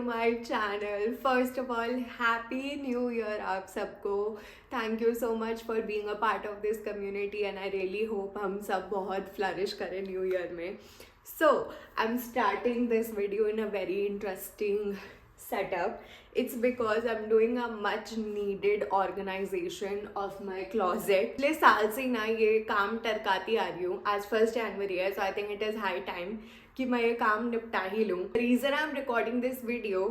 My channel. First of all happy new year आप सबको। Thank you so much for being a part of this community and I really hope हम सब बहुत flourish करें new year में। So I am starting this video in a very interesting setup. It's because I'm doing a much needed organization of my closet. पिछले साल से ना ये काम टरकाती आ रही हूँ. आज 1st January है, so I think it is high time कि मैं ये काम निपटा ही लूँ. Reason I'm recording this video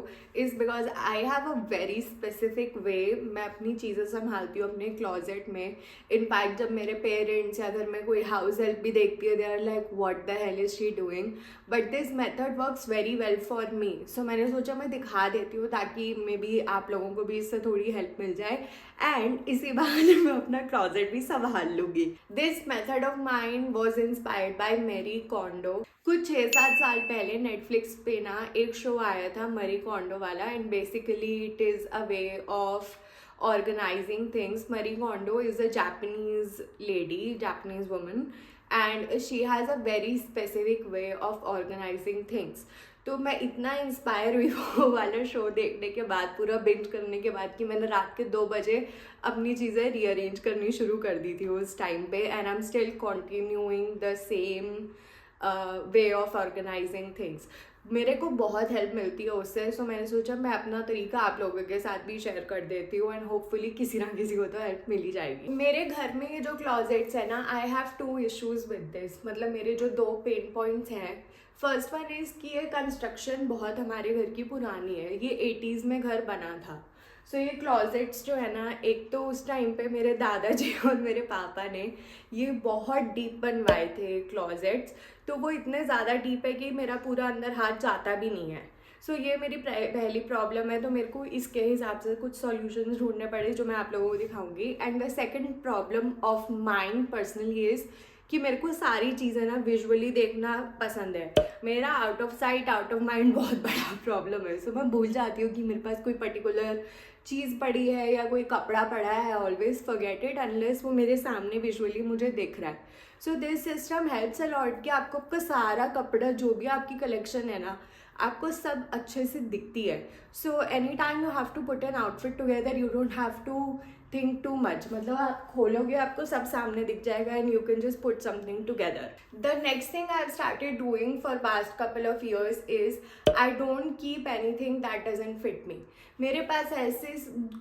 is because I have a very specific way मैं अपनी चीज़ें संभालती हूँ अपने closet में. In fact जब मेरे parents या घर में कोई house help भी देखती है, they are like what the hell is she doing? But this method works very well for me. So मैंने सोचा मैं दिखा देती हूँ ताकि मे बी आप लोगों को भी इससे थोड़ी हेल्प मिल जाए एंड इसी बहाने मैं अपना क्लॉजेट भी संभाल लूँगी. This method of mind was inspired by Marie Kondo. कुछ 6-7 साल पहले नेटफ्लिक्स पे ना एक शो आया था मैरी कॉन्डो वाला and basically it is a way of organizing things. Marie Kondo is a Japanese lady, Japanese woman, and she has a very specific way of organizing things. तो मैं इतना inspire हुई वो वाला show देखने के बाद, पूरा बिंज करने के बाद, कि मैंने रात के 2 बजे अपनी चीज़ें रीअरेंज करनी शुरू कर दी थी उस टाइम पे. And I am still continuing the same way of organising things. मेरे को बहुत हेल्प मिलती है उससे. सो मैंने सोचा मैं अपना तरीका आप लोगों के साथ भी शेयर कर देती हूँ एंड होपफुली किसी ना किसी को तो हेल्प मिल ही जाएगी. मेरे घर में ये जो क्लॉजेट्स है ना, I have 2 issues with this. मतलब मेरे जो 2 पेन पॉइंट्स हैं. फर्स्ट वन इज़ कि ये कंस्ट्रक्शन बहुत हमारे घर की पुरानी है. ये 80s में घर बना था. सो ये क्लॉजेट्स जो है ना, एक तो उस टाइम पे मेरे दादाजी और मेरे पापा ने ये बहुत डीप बनवाए थे क्लॉजेट्स. तो वो इतने ज़्यादा डीप है कि मेरा पूरा अंदर हाथ जाता भी नहीं है. सो ये मेरी पहली प्रॉब्लम है. तो मेरे को इसके हिसाब से कुछ सॉल्यूशंस ढूंढने पड़े जो मैं आप लोगों को दिखाऊंगी. And the second problem of mind personally is कि मेरे को सारी चीज़ें ना विजुअली देखना पसंद है. मेरा out of sight out of mind बहुत बड़ा प्रॉब्लम है. सो मैं भूल जाती हूँ कि मेरे पास कोई पर्टिकुलर चीज़ पड़ी है या कोई कपड़ा पड़ा है. ऑलवेज फॉरगेट इट अनलेस वो मेरे सामने विजुअली मुझे दिख रहा है. So this system helps a lot कि आपको आपका सारा कपड़ा जो भी आपकी कलेक्शन है ना, आपको सब अच्छे से दिखती है. So any time you have to put an outfit together, you don't have to think too much. मतलब आप खोलोगे आपको सब सामने दिख जाएगा and you can just put something together. The next thing I have started doing for past couple of years is I don't keep anything that doesn't fit me. मेरे पास ऐसे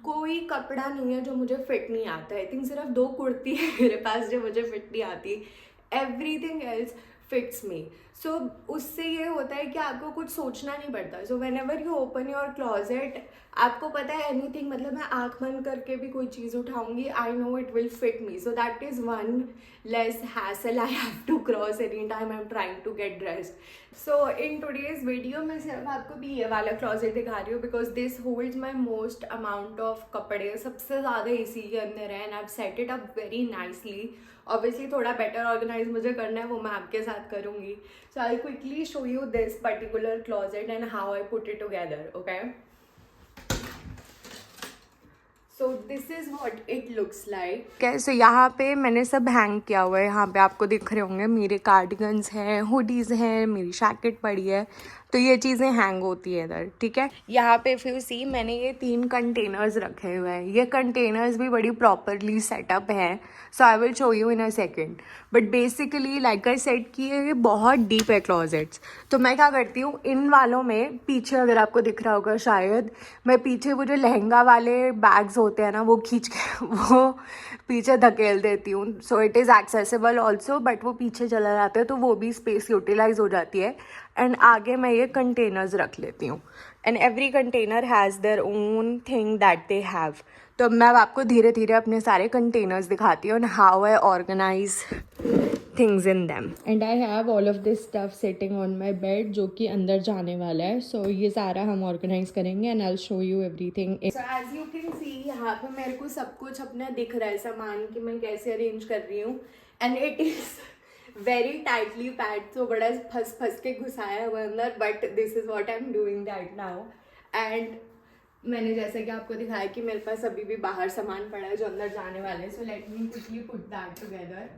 कोई कपड़ा नहीं है जो मुझे फिट नहीं आता. आई थिंक सिर्फ 2 कुर्ती है मेरे पास जो मुझे फिट नहीं आती. Everything else fits me. So उससे ये होता है कि आपको कुछ सोचना नहीं पड़ता. So when ever you open your closet, आपको पता है एनीथिंग, मतलब मैं आँख बंद करके भी कोई चीज़ उठाऊंगी, I know it will fit me. So that is one less hassle I have to cross any time I am trying to get dressed. So in today's video मैं सिर्फ आपको भी ये वाला क्लॉजेट दिखा रही हूँ because this holds my most amount of कपड़े. सबसे ज़्यादा इसी के अंदर है and I have set it up very nicely. Obviously थोड़ा बेटर ऑर्गेनाइज मुझे करना है, वो मैं आपके साथ करूँगी. So I quickly show you this particular closet and how I put it together. Okay, so this is what it looks like. कैसे यहाँ पे मैंने सब हैंग किया हुआ है. यहाँ पे आपको दिख रहे होंगे मेरे कार्डिगन्स हैं, हुडीज़ हैं, मेरी जैकेट पड़ी है. तो ये चीज़ें हैंग होती है इधर. ठीक है, यहाँ पे फिर सी मैंने ये 3 कंटेनर्स रखे हुए हैं. ये कंटेनर्स भी बड़ी प्रॉपरली सेटअप हैं. So I will show you in a second. But basically like I said कि ये बहुत डीप है क्लॉजेट्स. तो मैं क्या करती हूँ, इन वालों में पीछे अगर आपको दिख रहा होगा शायद, मैं पीछे वो जो लहंगा वाले बैग्स होते हैं ना, वो खींच के वो पीछे धकेल देती हूँ. So it is accessible also, but वो पीछे चला जाता है तो वो भी स्पेस यूटिलाइज हो जाती है. एंड आगे मैं ये कंटेनर्स रख लेती हूँ. And every container has their own thing that they have. तो अब मैं आपको धीरे धीरे अपने सारे कंटेनर्स दिखाती हूँ and how I organise things in them. And I have all of this stuff sitting on my bed जो कि अंदर जाने वाला है. सो ये सारा हम ऑर्गेनाइज करेंगे and I will show you everything. So as you can see यहाँ पे मेरे को सब कुछ अपना दिख रहा है सामान कि मैं कैसे अरेंज कर रही हूँ. And it is very tightly packed. तो बड़ा फंस के घुसाया हुआ अंदर. But this is what I am doing that now. And मैंने जैसे कि आपको दिखाया कि मेरे पास अभी भी बाहर सामान पड़ा है जो अंदर जाने वाले हैं. So let me quickly put that together.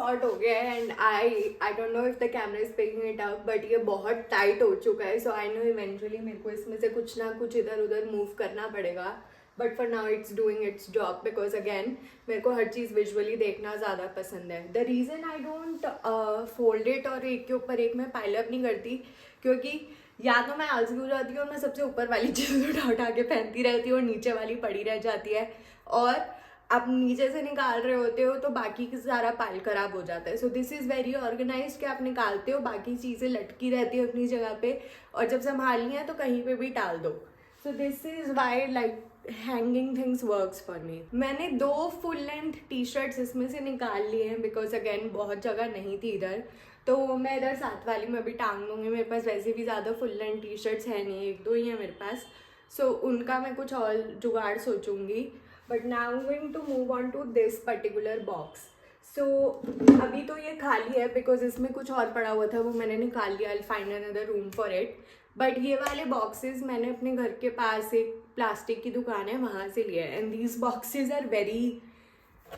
Short हो गया है and I don't know if the camera is picking it up, but ये बहुत टाइट हो चुका है. सो आई नो इवेंचुअली मेरे को इसमें से कुछ ना कुछ इधर उधर मूव करना पड़ेगा, but for now it's doing it's job because again मेरे को हर चीज़ विजुअली देखना ज़्यादा पसंद है. The reason I don't fold it और एक के ऊपर एक मैं पाइल अप नहीं करती, क्योंकि या तो मैं आलसी हो जाती हूँ और मैं सबसे ऊपर वाली चीज़ उठा उठा के पहनती रहती हूँ और नीचे वाली पड़ी रह जाती है, और आप नीचे से निकाल रहे होते हो तो बाकी का सारा पाइल खराब हो जाता है. So this is very organise कि आप निकालते हो, बाकी चीज़ें लटकी रहती है अपनी जगह पे, और जब संभालनी है तो कहीं पे भी टाल दो. सो this is why like hanging things works for me. मैंने 2 फुल लेंथ टी शर्ट्स इसमें से निकाल लिए हैं बिकॉज अगेन बहुत जगह नहीं थी इधर, तो मैं इधर साथ वाली में भी टांग दूँगी. मेरे पास वैसे भी ज़्यादा फुल लेंथ टी शर्ट्स है नहीं, 1-2 ही हैं मेरे पास. सो उनका मैं कुछ और जुगाड़ सोचूंगी. But now I am going to move on to this particular box. So अभी तो ये खाली है बिकॉज इसमें कुछ और पड़ा हुआ था, वो मैंने निकाल लिया. I find another room for it. But ये वाले बॉक्सेस मैंने अपने घर के पास एक प्लास्टिक की दुकान है वहाँ से लिया है. And these boxes are very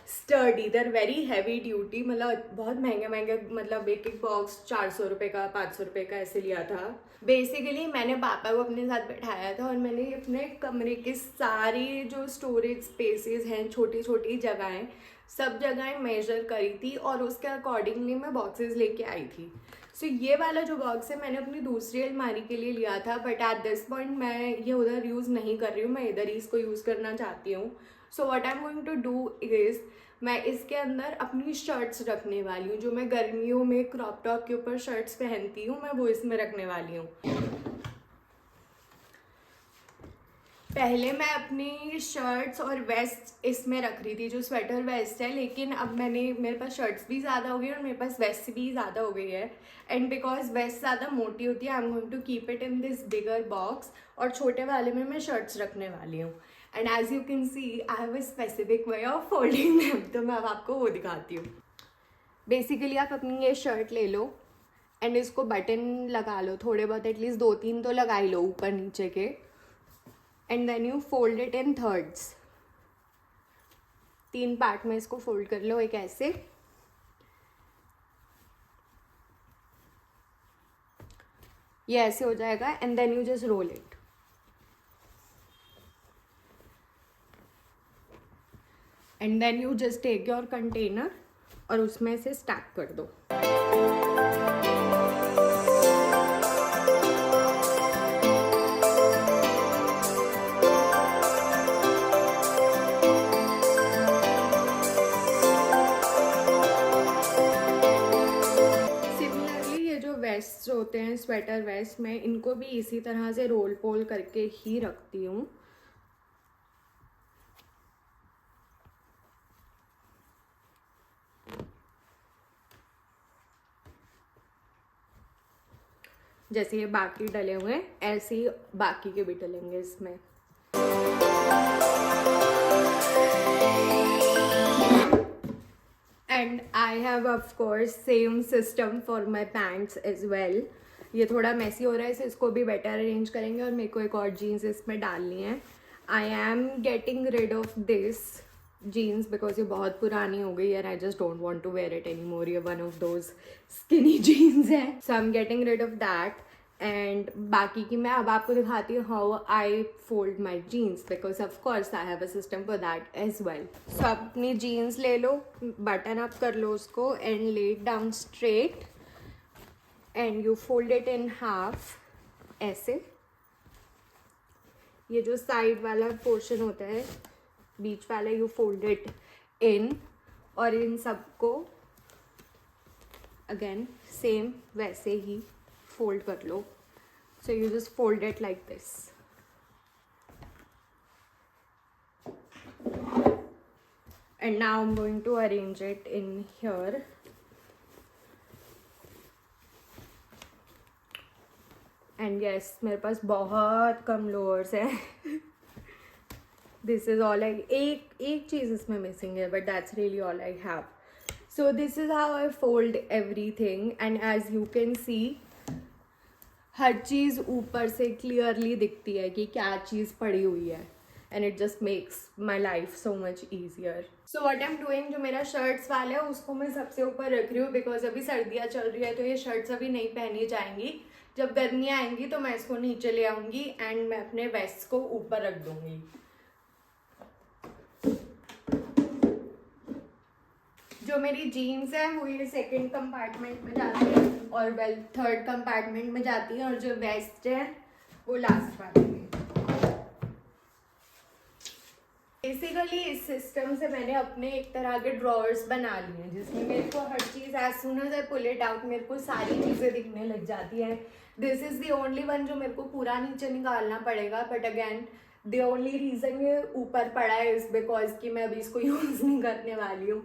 sturdy, they're very heavy duty. मतलब बहुत महंगे महंगे, मतलब एक एक बॉक्स 400 रुपये का, 500 रुपये का ऐसे लिया था. बेसिकली मैंने पापा को अपने साथ बैठाया था और मैंने अपने कमरे के सारी जो स्टोरेज स्पेसेस हैं, छोटी छोटी जगहें, सब जगहें मेजर करी थी और उसके अकॉर्डिंगली मैं बॉक्सेस लेके आई थी. सो ये वाला जो बॉक्स है मैंने अपनी दूसरी अलमारी के लिए लिया था, बट एट दिस पॉइंट मैं ये उधर यूज़ नहीं कर रही हूँ, मैं इधर ही इसको यूज़ करना चाहती हूँ. So what I am going to do is मैं इसके अंदर अपनी शर्ट्स रखने वाली हूँ. जो मैं गर्मियों में क्रॉप टॉप के ऊपर शर्ट्स पहनती हूँ, मैं वो इसमें रखने वाली हूँ. पहले मैं अपनी शर्ट्स और वेस्ट इसमें रख रही थी, जो स्वेटर वेस्ट है, लेकिन अब मेरे पास शर्ट्स भी ज़्यादा हो गई और मेरे पास वेस्ट भी ज़्यादा हो गई है. एंड बिकॉज वेस्ट ज़्यादा मोटी होती है, I am going to keep it in this bigger box, और छोटे वाले में मैं शर्ट्स रखने वाली हूँ. And as you can see I have a specific way of folding them, तो मैं अब आपको वो दिखाती हूँ. बेसिकली आप अपनी ये शर्ट ले लो एंड इसको बटन लगा लो, थोड़े बहुत एटलीस्ट 2-3 तो लगा ही लो ऊपर नीचे के. And then you fold it in thirds. 3 part में इसको फोल्ड कर लो, एक ऐसे, ये ऐसे हो जाएगा. And then you just roll it. And then you just take your container और उसमें से स्टैक कर दो. वेस्ट जो होते हैं स्वेटर वेस्ट, मैं इनको भी इसी तरह से रोल पोल करके ही रखती हूँ. जैसे ये बाकी डले हुए हैं ऐसे ही बाकी के भी डलेंगे इसमें. And I have of course same system for my pants as well. ये थोड़ा मैसी हो रहा है, इसको भी बेटर अरेंज करेंगे और मेरे को एक और जीन्स इसमें डालनी है. I am getting rid of this jeans because ये बहुत पुरानी हो गई है. I just don't want to wear it any more. ये one of those skinny jeans है. So I am getting rid of that. And बाकी की मैं अब आपको दिखाती हूँ how I fold my jeans because of course I have a system for that as well. So अपनी जीन्स ले लो, बटन अप कर लो उसको एंड ले it down straight and you fold it in half ऐसे. ये जो साइड वाला portion होता है बीच वाला, यू फोल्ड इट इन, और इन सबको अगेन सेम वैसे ही फोल्ड कर लो. So you just fold it like this. And now I am going to arrange it in here. And yes, मेरे पास बहुत कम लोअर्स हैं. दिस इज ऑल आई, एक चीज़ इसमें मिसिंग है, but that's really all I have. So this is how I fold everything. And as you can see हर चीज़ ऊपर से क्लियरली दिखती है कि क्या चीज़ पड़ी हुई है. And it just makes my life so much easier. So what I am doing, जो मेरा शर्ट्स वाला है उसको मैं सबसे ऊपर रख रही हूँ बिकॉज अभी सर्दियाँ चल रही है तो ये शर्ट्स अभी नहीं पहनी जाएंगी. जब गर्मियाँ आएंगी तो मैं इसको नीचे ले आऊँगी एंड मैं अपने वेस्ट को ऊपर रख दूँगी. जो मेरी जीन्स है वो ये सेकंड कंपार्टमेंट में जाती है और वेल थर्ड कंपार्टमेंट में जाती है और जो वेस्ट है वो लास्ट वाली में. बेसिकली इस सिस्टम से मैंने अपने एक तरह के ड्रॉर्स बना लिए हैं जिसमें मेरे को हर चीज़ as soon as I pull it out मेरे को सारी चीज़ें दिखने लग जाती हैं. This is the only one जो मेरे को पूरा नीचे निकालना पड़ेगा, but again the only reason ये ऊपर पड़ा है इज़ बिकॉज कि मैं अभी इसको यूज़ नहीं करने वाली हूँ.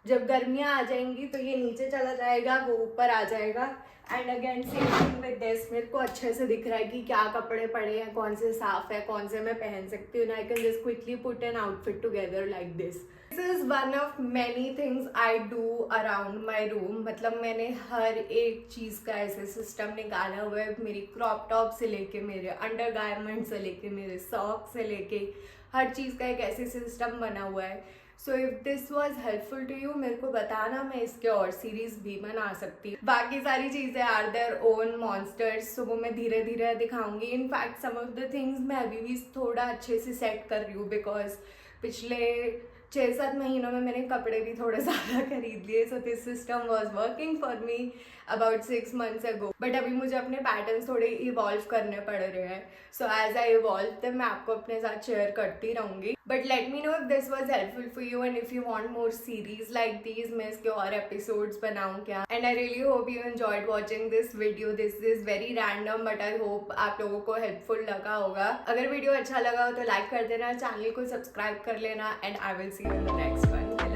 जब गर्मियाँ आ जाएंगी तो ये नीचे चला जाएगा, वो ऊपर आ जाएगा. And again same thing with this, मेरे को अच्छे से दिख रहा है कि क्या कपड़े पड़े हैं, कौन से साफ है, कौन से मैं पहन सकती हूँ. I can just quickly put an outfit together like this. This is one of many things I do around my room. मतलब मैंने हर एक चीज़ का ऐसे सिस्टम निकाला हुआ है. मेरी क्रॉप टॉप से लेके मेरे अंडर गारमेंट से लेके मेरे सॉक से लेके हर चीज़ का एक ऐसे सिस्टम बना हुआ है. So if this was helpful to you मेरे को बताना, मैं इसके और सीरीज भी बना सकती हूँ. बाकी सारी चीज़ें are their own monsters, so वो मैं धीरे धीरे दिखाऊंगी. In fact some of the things मैं अभी भी थोड़ा अच्छे से सेट कर रही हूँ बिकॉज पिछले 6-7 महीनों में मैंने कपड़े भी थोड़े ज़्यादा खरीद लिए. So this system was working for me about 6 months ago. But अभी मुझे अपने पैटर्न्स थोड़े इवॉल्व करने पड़ रहे हैं. सो एज आई इवॉल्व तब मैं आपको अपने साथ शेयर करती रहूँगी. But let me know if this was helpful for you and if you want more series like these, मैं इसके और एपिसोड्स बनाऊँ क्या. And I really hope you enjoyed watching this video. This is very random but I hope आप लोगों को helpful लगा होगा. अगर वीडियो अच्छा लगा हो तो लाइक कर देना, चैनल को सब्सक्राइब कर लेना and I will see you in the next one.